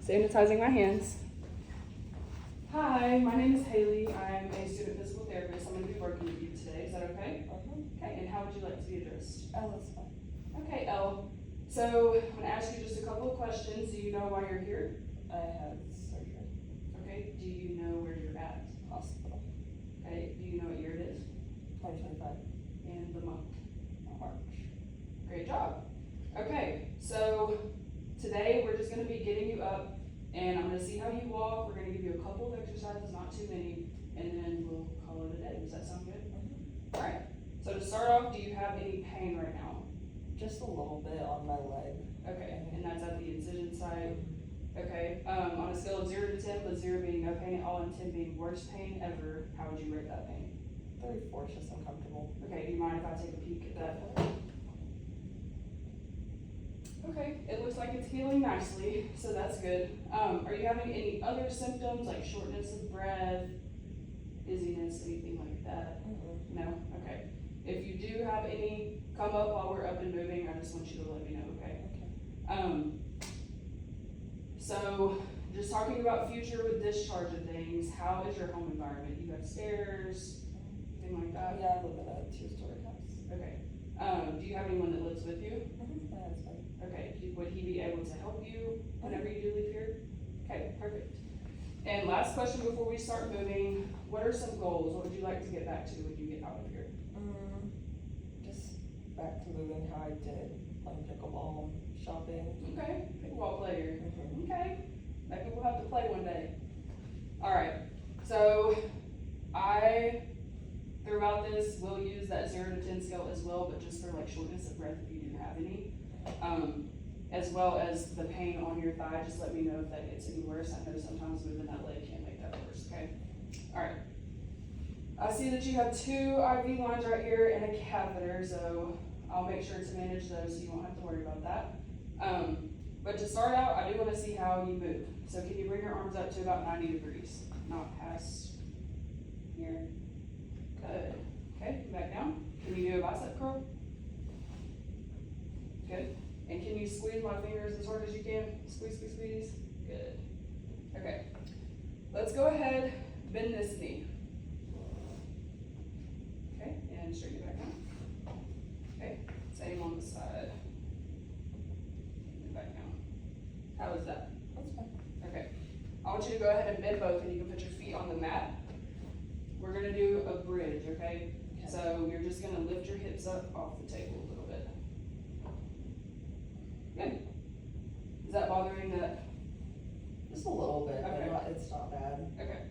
Sanitizing my hands. Hi, my name is Haley. I'm a student physical therapist. I'm going to be working with you today. Is that okay? Okay, and how would you like to be addressed? Oh, that's fine. Okay, Elle. So I'm going to ask you just a couple of questions. Do you know why you're here? I had surgery. Okay, do you know where you're at? Hospital. Okay, do you know what year it is? 2025. And the month? March. Great job. Okay, so today we're just going to be getting you up and I'm going to see how you walk. We're going to give you a couple of exercises, not too many, and then we'll call it a day. Does that sound good? All right. So to start off, do you have any pain right now? Just a little bit on my leg. Okay, and that's at the incision site. Okay, on a scale of 0 to 10, with 0 being no pain at all and 10 being worst pain ever, how would you rate that pain? 34 is just uncomfortable. Okay, do you mind if I take a peek at that? Okay, it looks like it's healing nicely, so that's good. Are you having any other symptoms like shortness of breath, dizziness, anything like that? No? Okay. If you do have any come up while we're up and moving, I just want you to let me know, okay? So just talking about future with discharge and things, how is your home environment? You have stairs, anything like that? Yeah, I live in a 2-story house. Okay. Do you have anyone that lives with you? My husband. Okay, would he be able to help you whenever you do leave here? Okay, perfect. And last question before we start moving, what are some goals? What would you like to get back to when you get out of here? Just back to moving how I did, playing pickleball, shopping. Okay, pickleball player. Okay, maybe we'll have to play one day. All right, so I, throughout this, will use that 0 to 10 scale as well, but just for like shortness of breath if you do have any. As well as the pain on your thigh, just let me know if that gets any worse. I know sometimes moving that leg can make that worse, okay? All right. I see that you have 2 IV lines right here and a catheter, so I'll make sure to manage those so you won't have to worry about that. But to start out, I do want to see how you move. So can you bring your arms up to about 90 degrees? Not past here. Good. Okay, come back down. Can you do a bicep curl? Good. And can you squeeze my fingers as hard as you can? Squeeze, squeeze, squeeze. Good. Okay. Let's go ahead, bend this knee. Okay, and straighten it back down. Okay, same on the side. And back down. How is that? That's fine. Okay. I want you to go ahead and bend both and you can put your feet on the mat. We're gonna do a bridge, okay? So you're just gonna lift your hips up off the table a little bit. Good. Is that bothering that? Just a little bit, Okay. but it's not bad. Okay.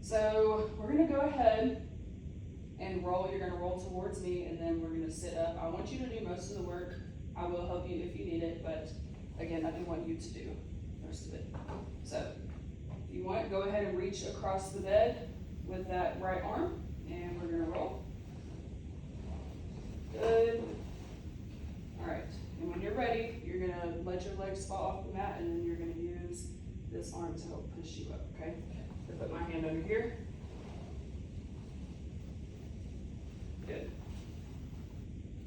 So we're gonna go ahead and roll. You're gonna roll towards me and then we're gonna sit up. I want you to do most of the work. I will help you if you need it, but again, I do want you to do most of it. So if you want, go ahead and reach across the bed with that right arm and we're gonna roll. Good. All right. And when you're ready, you're gonna let your legs fall off the mat and then you're gonna use this arm to help push you up, okay? So put my hand under here. Good.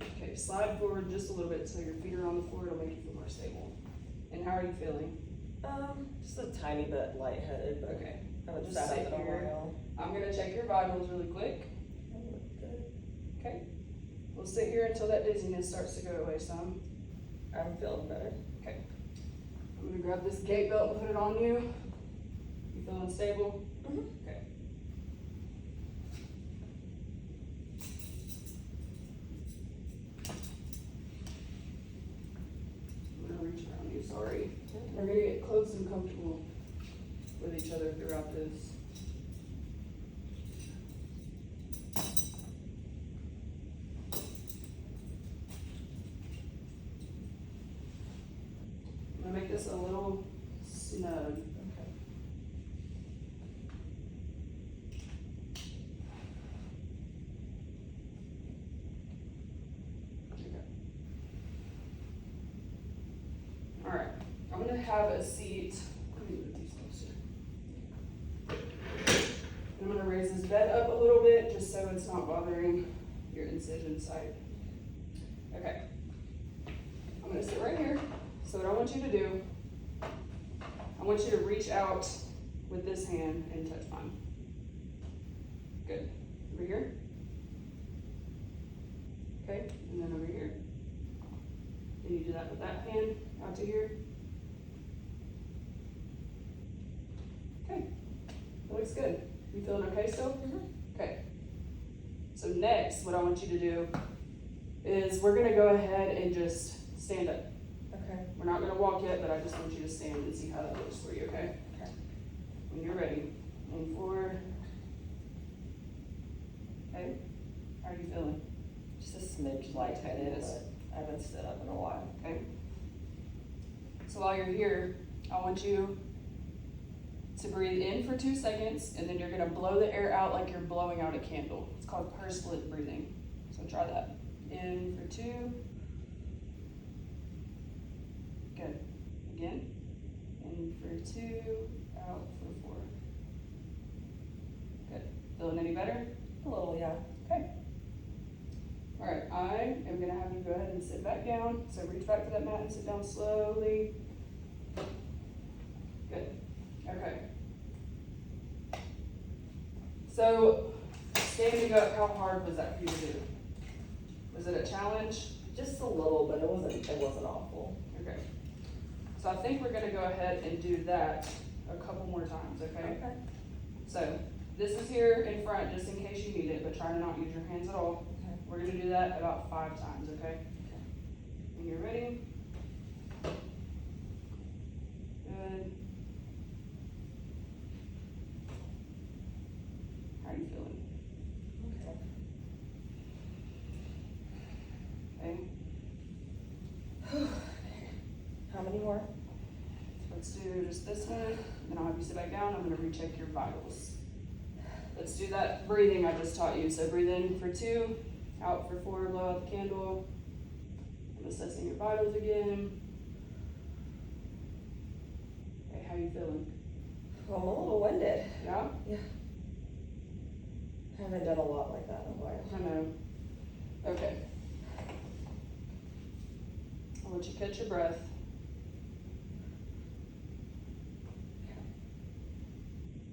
Okay, slide forward just a little bit so your feet are on the floor. It'll make you feel more stable. And how are you feeling? Just a tiny bit lightheaded, but Okay. I would Just sat sit up on here. my own. I'm gonna check your vitals really quick. Good. Okay. We'll sit here until that dizziness starts to go away some. I'm feeling better. Okay. I'm gonna grab this gait belt and put it on you. You feeling stable? Okay. I'm gonna reach around you, sorry. We're gonna get close and comfortable with each other throughout this. I'm gonna make this a little snug. Okay. Okay. All right, I'm gonna have a seat. Let me move these closer. I'm gonna raise this bed up a little bit just so it's not bothering your incision site. Okay. I'm gonna sit right here. So what I want you to do want you to reach out with this hand and touch mine. Good. Over here. Okay, and then over here. Can you do that with that hand out to here? Okay, that looks good. You feeling okay still? Mm-hmm. Okay. So next, what I want you to do is we're gonna go ahead and just stand up. Okay. We're not gonna walk yet, but I just want you to stand and see how that looks for you, okay? Okay. When you're ready, lean forward. Okay, how are you feeling? Just a smidge lightheaded, but I haven't stood up in a while. Okay. So while you're here, I want you to breathe in for 2 seconds, and then you're gonna blow the air out like you're blowing out a candle. It's called pursed lip breathing. So try that. In for 2. Good. Again. In for 2, out for 4. Good. Feeling any better? A little, yeah. Okay. All right, I am gonna have you go ahead and sit back down. So reach back to that mat and sit down slowly. Good. Okay. So standing up, how hard was that for you to do? Was it a challenge? Just a little, but it wasn't awful. Okay. So I think we're gonna go ahead and do that a couple more times, okay? Okay. So this is here in front just in case you need it, but try to not use your hands at all. Okay. We're gonna do that about 5 times, okay? When you're ready. Good. How are you feeling? Okay. Okay. How many more? Let's do just this one, then I'll have you sit back down. I'm gonna recheck your vitals. Let's do that breathing I just taught you. So breathe in for 2, out for 4, blow out the candle. I'm assessing your vitals again. Okay, how you feeling? Well, I'm a little winded. Yeah? Yeah. I haven't done a lot like that in a while. I know. Okay. I'll let you catch your breath.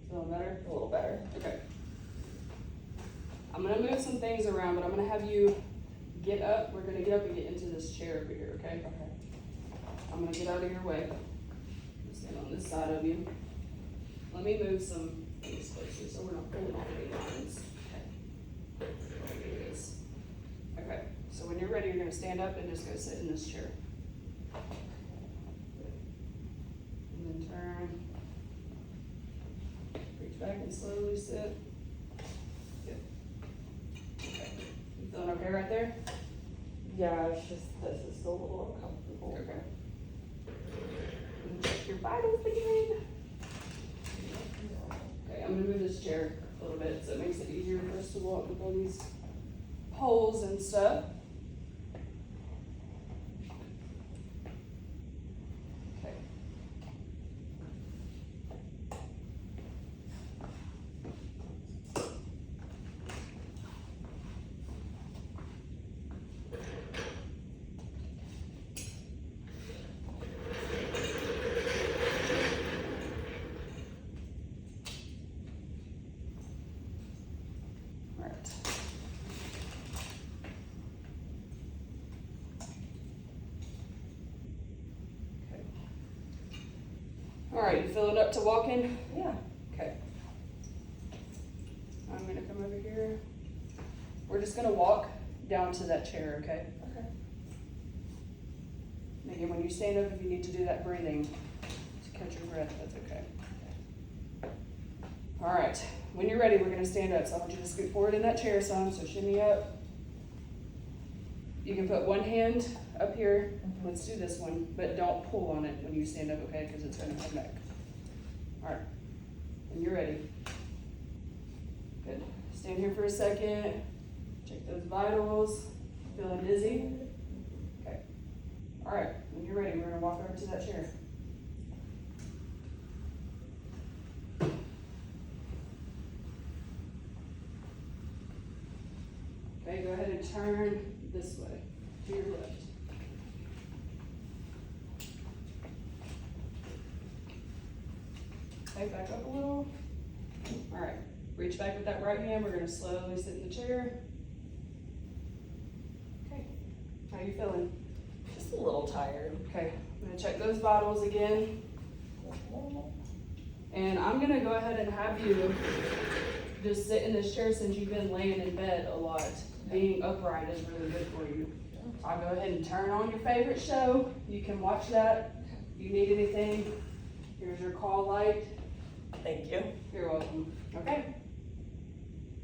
Feeling better? A little better. Okay. I'm gonna move some things around, but I'm gonna have you get up. We're gonna get up and get into this chair over here, okay? Okay. I'm gonna get out of your way. I'm stand on this side of you. Let me move some things closer so we're not pulling all the lines. Okay. There it is. Okay, so when you're ready, you're gonna stand up and just go sit in this chair. And then turn. Reach back and slowly sit. Good. Okay. You feeling okay right there? Yeah, it's just, this is still a little uncomfortable. Okay. And check your vitals again. Okay, I'm gonna move this chair a little bit so it makes it easier for us to walk with all these poles and stuff. Okay. All right. Okay. All right, you feeling up to walking? Yeah. Okay. I'm gonna come over here. We're just gonna walk down to that chair, okay? Okay. And again, when you stand up, if you need to do that breathing, to catch your breath, that's okay. All right, when you're ready, we're gonna stand up. So I want you to scoot forward in that chair some, so shimmy up. You can put one hand up here. Let's do this one, but don't pull on it when you stand up, okay? Because it's gonna come back. All right, when you're ready. Good. Stand here for a second. Check those vitals. Feeling dizzy? Okay. All right, when you're ready, we're gonna walk over to that chair. Okay, go ahead and turn this way, to your left. Okay, back up a little. All right, reach back with that right hand. We're gonna slowly sit in the chair. Okay, how you feeling? Just a little tired. Okay, I'm gonna check those vitals again. And I'm gonna go ahead and have you just sit in this chair since you've been laying in bed a lot. Being upright is really good for you. I'll go ahead and turn on your favorite show. You can watch that. If you need anything, here's your call light. Thank you. You're welcome. Okay.